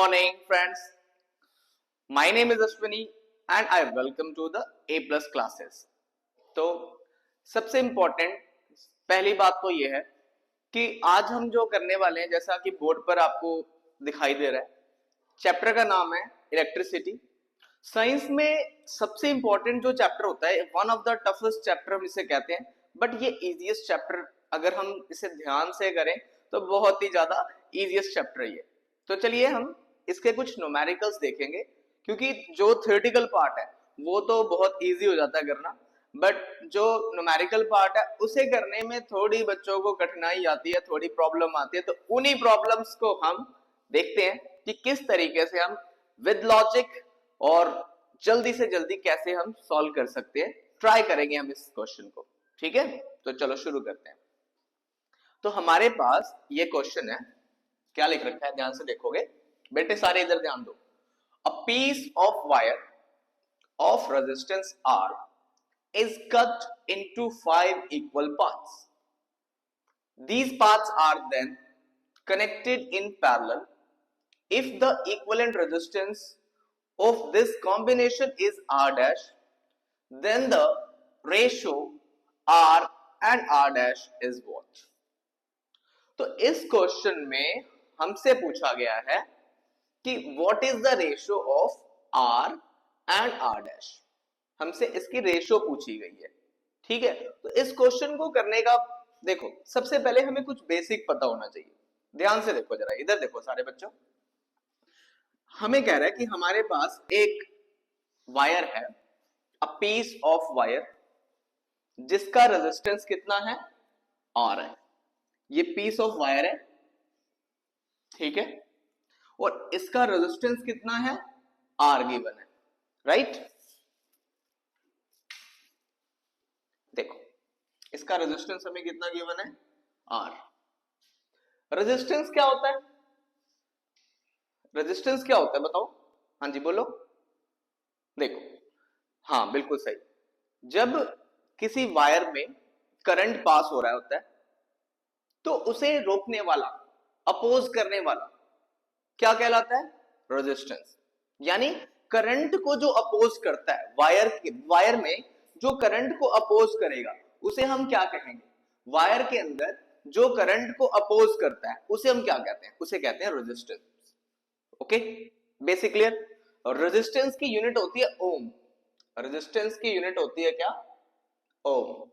morning, friends. My name is Ashwini and I welcome to the A plus classes. तो सबसे important पहली बात तो ये है कि आज हम जो करने वाले हैं, जैसा कि बोर्ड पर आपको दिखाई दे रहा है, चैप्टर का नाम है इलेक्ट्रिसिटी। साइंस में सबसे इम्पोर्टेंट जो चैप्टर होता है, one of the toughest chapter हम इसे कहते हैं, बट ये इजीएस्ट चैप्टर अगर हम इसे ध्यान से करें तो बहुत ही ज्यादा इजीएस्ट चैप्टर है ये। तो चलिए हम इसके कुछ न्यूमेरिकल्स देखेंगे, क्योंकि जो थ्योरेटिकल पार्ट है वो तो बहुत इजी हो जाता है करना, बट जो न्यूमेरिकल पार्ट है उसे करने में थोड़ी बच्चों को कठिनाई आती है, थोड़ी प्रॉब्लम आती है। तो उन्हीं प्रॉब्लम्स को हम देखते हैं कि किस तरीके से हम विद लॉजिक और जल्दी से जल्दी कैसे हम सॉल्व कर सकते हैं। ट्राई करेंगे हम इस क्वेश्चन को, ठीक है। तो चलो शुरू करते हैं। तो हमारे पास ये क्वेश्चन है, क्या लिख रखा है ध्यान से देखोगे बेटे, सारे इधर ध्यान दो। A piece of wire of resistance R is cut into 5 equal parts. These parts are then connected in parallel. If the equivalent resistance of this combination is R dash, then the ratio R and R dash is what? तो इस question में हमसे पूछा गया है कि what is the ratio of R and R dash. हमसे इसकी रेशियो पूछी गई है, ठीक है। तो इस क्वेश्चन को करने का देखो, सबसे पहले हमें कुछ बेसिक पता होना चाहिए। ध्यान से देखो जरा, इधर देखो सारे बच्चों। हमें कह रहा है कि हमारे पास एक वायर है, अ पीस ऑफ वायर, जिसका रेजिस्टेंस कितना है, आर है। ये पीस ऑफ वायर है, ठीक है, और इसका रेजिस्टेंस कितना है, आर गिवन है, राइट। देखो इसका रेजिस्टेंस हमें कितना गिवन है, आर। रेजिस्टेंस क्या होता है, रेजिस्टेंस क्या होता है बताओ, हाँ जी बोलो। देखो हाँ बिल्कुल सही, जब किसी वायर में करंट पास हो रहा होता है तो उसे रोकने वाला, अपोज करने वाला क्या कहलाता है, रेजिस्टेंस। यानी करंट को जो अपोज करता है, वायर में जो करंट को अपोज करेगा उसे हम क्या कहेंगे, वायर के अंदर जो करंट को अपोज करता है उसे हम क्या कहते हैं, उसे कहते हैं रेजिस्टेंस। Okay, basic clear. और रेजिस्टेंस की यूनिट होती है ओम, रेजिस्टेंस की यूनिट होती है क्या, ओम।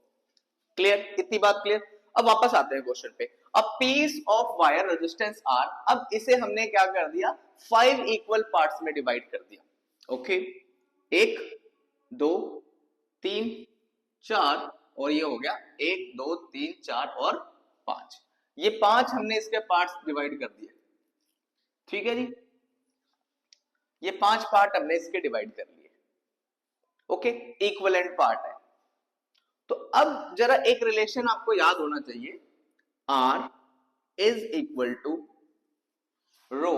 क्लियर, इतनी बात क्लियर। अब वापस आते हैं क्वेश्चन पे। A piece of wire resistance R, अब इसे हमने क्या कर दिया, 5 इक्वल पार्ट्स में डिवाइड कर दिया। ओके, 1 2 3 4 और ये हो गया 1 2 3 4 और 5। ये 5 हमने इसके पार्ट्स डिवाइड कर दिए, ठीक है जी। ये 5 पार्ट हमने इसके डिवाइड कर लिए, ओके, इक्विवेलेंट पार्ट है। तो अब जरा एक रिलेशन आपको याद होना चाहिए, R is equal to rho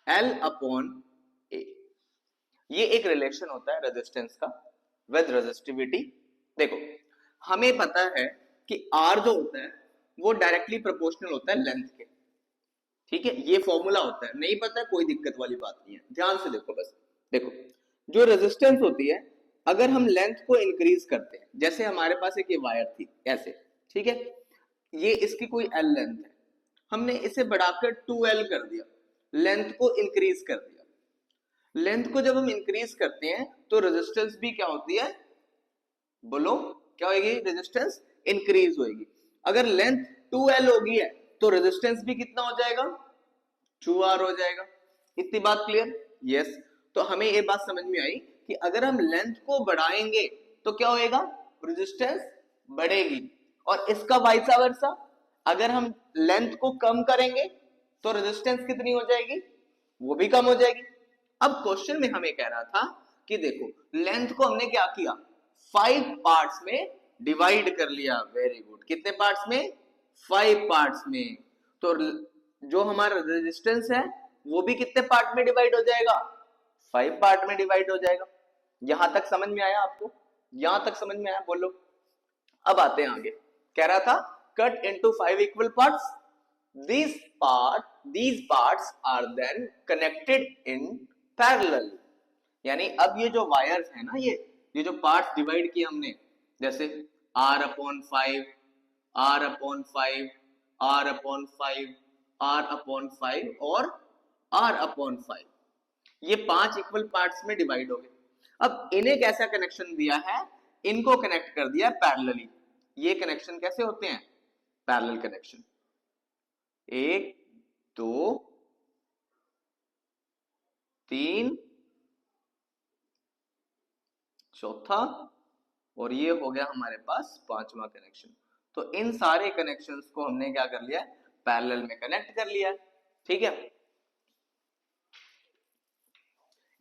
L upon A। ये एक रिलेशन होता है रेजिस्टेंस का विद रेजिस्टिविटी। देखो हमें पता है कि R जो होता है वो डायरेक्टली प्रोपोर्शनल होता है लेंथ के, ठीक है। ये फॉर्मूला होता है, नहीं पता है कोई दिक्कत वाली बात नहीं है, ध्यान से देखो बस। देखो जो रेजिस्टेंस होती है, अगर हम लेंथ को इंक्रीज करते हैं, जैसे हमारे पास एक ये वायर थी ऐसे, ठीक है, ये इसकी कोई L लेंथ है, हमने इसे बढ़ाकर 2L कर दिया, लेंथ को इंक्रीज कर दिया। लेंथ को जब हम इंक्रीज करते हैं तो रेजिस्टेंस भी क्या होती है, बोलो क्या होगी, रेजिस्टेंस इंक्रीज होगी। अगर लेंथ 2L होगी है तो रेजिस्टेंस भी कितना हो जाएगा, 2R हो जाएगा। इतनी बात क्लियर, यस। तो हमें ये बात समझ में आई कि अगर हम लेंथ को बढ़ाएंगे तो क्या होएगा, रेजिस्टेंस बढ़ेगी, और इसका वाइस वर्सा, अगर हम लेंथ को कम करेंगे तो रेजिस्टेंस कितनी हो जाएगी, वो भी कम हो जाएगी। अब क्वेश्चन में हमें कह रहा था कि देखो लेंथ को हमने क्या किया, 5 पार्ट्स में डिवाइड कर लिया। वेरी गुड, कितने पार्ट्स में, 5 पार्ट्स में। तो जो हमारा रेजिस्टेंस है वो भी कितने पार्ट में डिवाइड हो जाएगा, 5 पार्ट में डिवाइड हो जाएगा। यहां तक समझ में आया आपको, यहां तक समझ में आया, बोलो। अब आते हैं आगे, कह रहा था cut into 5 equal parts, these parts are then connected in parallel। यानी अब ये जो वायर्स है ना, ये जो पार्ट्स डिवाइड किए हमने, जैसे r/5, r/5, r/5, r/5 और r/5, ये 5 इक्वल पार्ट्स में डिवाइड हो गए। अब इन्हें कैसा कनेक्शन दिया है, इनको कनेक्ट कर दिया पैरेलली। ये कनेक्शन कैसे होते हैं, पैरेलल कनेक्शन, 1 2 3 चौथा, और ये हो गया हमारे पास 5वां कनेक्शन। तो इन सारे कनेक्शंस को हमने क्या कर लिया, पैरेलल में कनेक्ट कर लिया। ठीक है,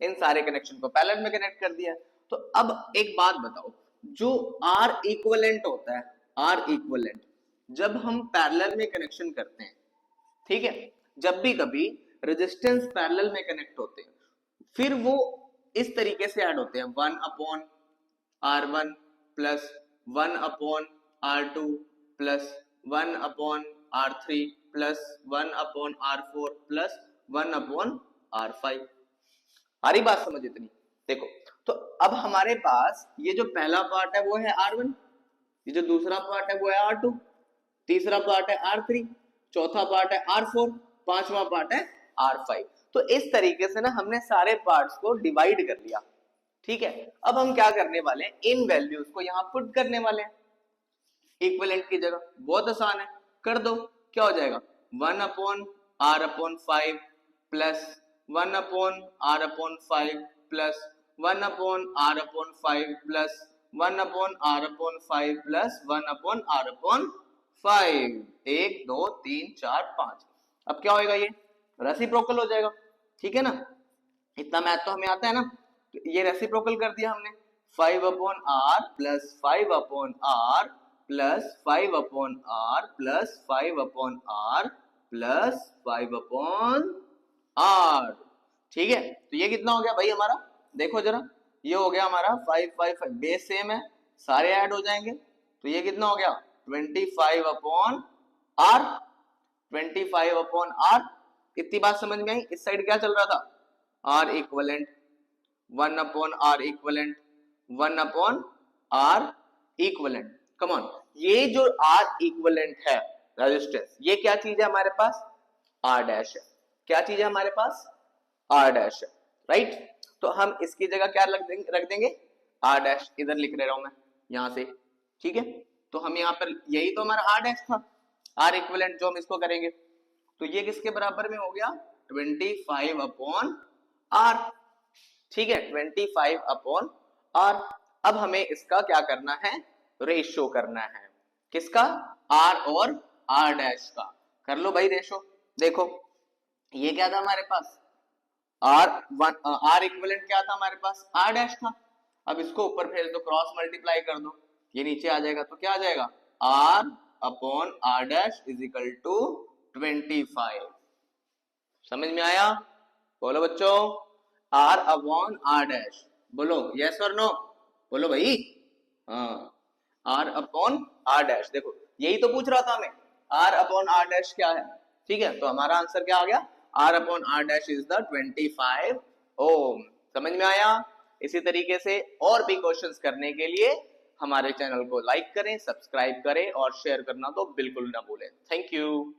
इन सारे कनेक्शन को पैरेलल में कनेक्ट कर दिया। तो अब एक बात बताओ, जो R इक्विवेलेंट होता है, R इक्विवेलेंट जब हम पैरेलल में कनेक्शन करते हैं, ठीक है, जब भी कभी रेजिस्टेंस पैरेलल में कनेक्ट होते हैं, फिर वो इस तरीके से ऐड होते हैं, 1/R1 plus 1/R2 plus 1/R3 plus 1/R4 plus 1/R5। आ रही बात समझ इतनी? देखो, तो अब हमारे पास ये जो पहला पार्ट है वो है R1, ये जो दूसरा पार्ट है वो है R2, तीसरा पार्ट है R3, चौथा पार्ट है R4, पांचवा पार्ट है R5। तो इस तरीके से ना हमने सारे पार्ट्स को डिवाइड कर लिया। ठीक है, अब हम क्या करने वाले हैं, इन वैल्यूज को यहां पुट करने वाले हैं इक्विवेलेंट की जगह। बहुत आसान है, कर दो। क्या हो जाएगा, 1/R/5 plus 1/R/5 plus 1/R/5 plus 1/R/5 plus 1/R/5, 1 2 3 4 5। अब क्या होएगा, ये रेसिप्रोकल हो जाएगा। ठीक है ना, इतना मैथ तो हमें आता है ना। ये रेसिप्रोकल कर दिया हमने, 5/R plus 5/R plus 5/R plus 5/R plus 5/R। ठीक है, तो ये कितना हो गया भाई हमारा, देखो जरा, ये हो गया हमारा 5 5 5, बेस सेम है, सारे ऐड हो जाएंगे, तो ये कितना हो गया 25/R, 25/R। इतनी बात समझ में आई? इस साइड क्या चल रहा था, R equivalent, 1/R equivalent, 1/R equivalent. Come on, ये जो R इक्विवेलेंट है रेजिस्टेंस, ये क्या चीज है हमारे पास, R डैश है। क्या चीज है हमारे पास, R डैश है, राइट। तो हम इसकी जगह क्या रख देंगे, R डैश, इधर लिख रहा हूं मैं यहां से। ठीक है, तो हम यहाँ पर, यही तो हमारा R डैश था, R इक्विवेलेंट, जो हम इसको करेंगे, तो ये किसके बराबर में हो गया, 25/R। ठीक है, 25/R। अब हमें इसका क्या करना है, रेशो करना है, किसका, R और R डैश का। कर लो भाई रेशो। देखो, ये क्या था हमारे पास, R इक्विवेलेंट क्या था हमारे पास, R डैश था। अब इसको ऊपर भेज दो, क्रॉस मल्टीप्लाई कर दो, ये नीचे आ जाएगा, तो क्या आ जाएगा, R/R dash is equal to 25। समझ में आया? बोलो बच्चों, R/R डैश, बोलो यस और नो, बोलो भाई। हाँ, R/R डैश, देखो यही तो पूछ रहा था हमें, R/R डैश क्या है। ठीक है, तो हमारा आंसर क्या आ गया, R/R डैश इज द 25 ओम। समझ में आया? इसी तरीके से और भी क्वेश्चंस करने के लिए हमारे चैनल को लाइक करें, सब्सक्राइब करें और शेयर करना तो बिल्कुल ना भूलें। Thank you.